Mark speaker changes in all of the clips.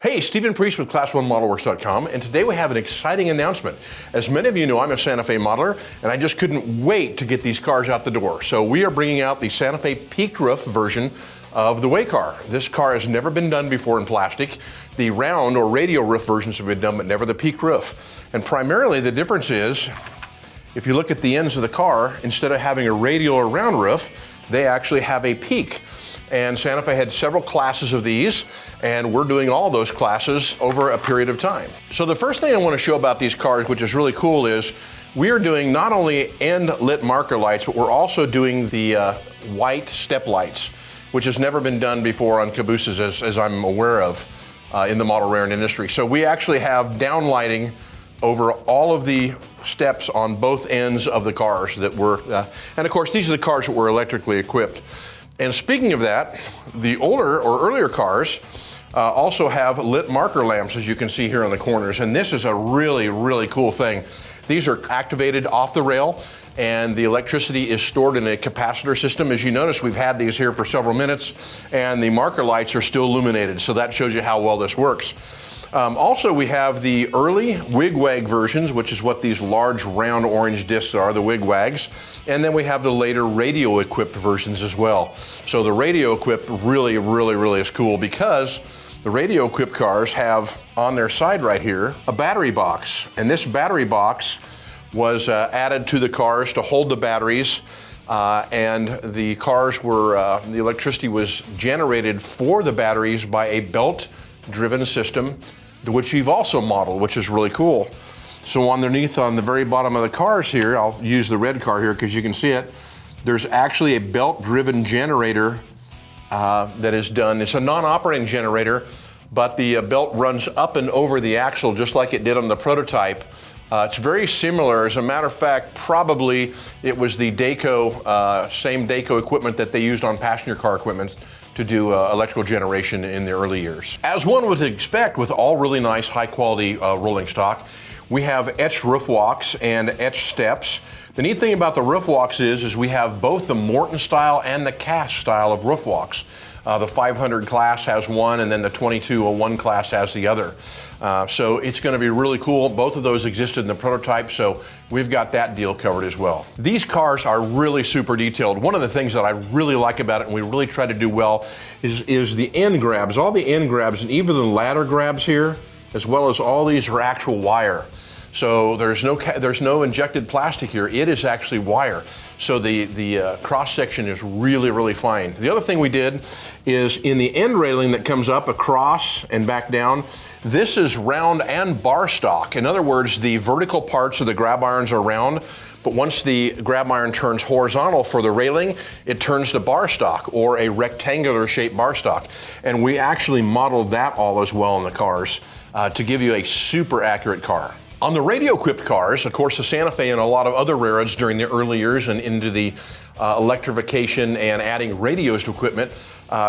Speaker 1: Hey, Stephen Priest with Class1ModelWorks.com, and today we have an exciting announcement. As many of you know, I'm a Santa Fe modeler, and I just couldn't wait to get these cars out the door. So we are bringing out the Santa Fe peaked roof version of the Wig car. This car has never been done before in plastic. The round or radial roof versions have been done, but never the peaked roof. And primarily the difference is, if you look at the ends of the car, instead of having a radial or round roof, they actually have a peak. And Santa Fe had several classes of these, and we're doing all those classes over a period of time. So the first thing I want to show about these cars, which is really cool, is we are doing not only end lit marker lights, but we're also doing the white step lights, which has never been done before on Cabooses as I'm aware of in the model rearing industry. So we actually have downlighting over all of the steps on both ends of the cars that were, and of course these are the cars that were electrically equipped. And speaking of that, the older or earlier cars also have lit marker lamps, as you can see here on the corners. And this is a really, really cool thing. These are activated off the rail, and the electricity is stored in a capacitor system. As you notice, we've had these here for several minutes, and the marker lights are still illuminated. So that shows you how well this works. Also, we have the early Wig-Wag versions, which is what these large round orange discs are, the Wig-Wags. And then we have the later radio-equipped versions as well. So the radio-equipped really is cool because the radio-equipped cars have on their side right here a battery box. And this battery box was added to the cars to hold the batteries. And the cars were, the electricity was generated for the batteries by a belt-driven system, which we've also modeled, which is really cool. So underneath on the very bottom of the cars here, I'll use the red car here because you can see it, there's actually a belt-driven generator that is done. It's a non-operating generator, but the belt runs up and over the axle just like it did on the prototype. It's very similar. As a matter of fact, probably it was the Dayco, same Dayco equipment that they used on passenger car equipment to do electrical generation in the early years. As one would expect with all really nice high quality rolling stock, we have etched roof walks and etched steps. The neat thing about the roof walks is we have both the Morton style and the cast style of roof walks. The 500 class has one, and then the 2201 class has the other. So it's going to be really cool. Both of those existed in the prototype, so we've got that deal covered as well. These cars are really super detailed. One of the things that I really like about it, and we really try to do well, is the end grabs. All the end grabs, and even the ladder grabs here, as well as all these are actual wire. So there's no injected plastic here. It is actually wire. So the cross section is really fine. The other thing we did is in the end railing that comes up across and back down, this is round and bar stock. In other words, the vertical parts of the grab irons are round, but once the grab iron turns horizontal for the railing, it turns to bar stock or a rectangular shaped bar stock. And we actually modeled that all as well in the cars to give you a super accurate car. On the radio-equipped cars, of course, the Santa Fe and a lot of other railroads during the early years and into the electrification and adding radios to equipment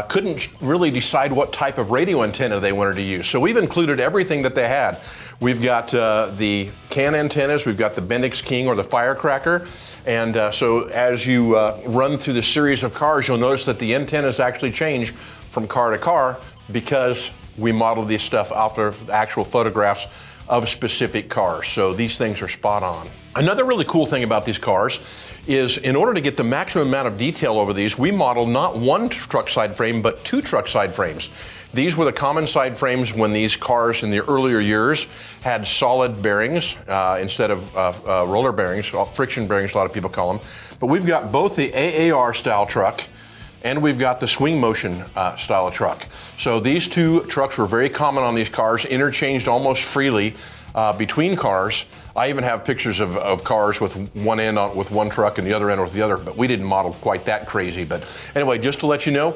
Speaker 1: couldn't really decide what type of radio antenna they wanted to use. So we've included everything that they had. We've got the CAN antennas, we've got the Bendix King or the Firecracker, and so as you run through the series of cars, you'll notice that the antennas actually change from car to car because we modeled this stuff off of actual photographs of specific cars. So these things are spot on. Another really cool thing about these cars is in order to get the maximum amount of detail over these, we modeled not one truck side frame, but two truck side frames. These were the common side frames when these cars in the earlier years had solid bearings instead of roller bearings, friction bearings, a lot of people call them. But we've got both the AAR style truck and we've got the swing motion style of truck. So these two trucks were very common on these cars, interchanged almost freely between cars. I even have pictures of cars with one end on with one truck and the other end with the other, but we didn't model quite that crazy. But anyway, just to let you know,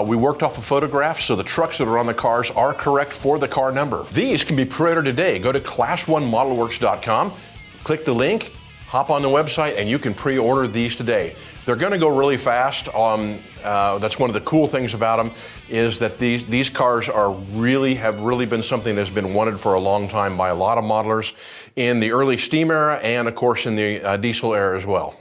Speaker 1: we worked off of photographs, so the trucks that are on the cars are correct for the car number. These can be pre-ordered today. Go to Class1ModelWorks.com, click the link, hop on the website, and you can pre-order these today. They're going to go really fast. That's one of the cool things about them is that these cars have really been something that's been wanted for a long time by a lot of modelers in the early steam era and of course in the diesel era as well.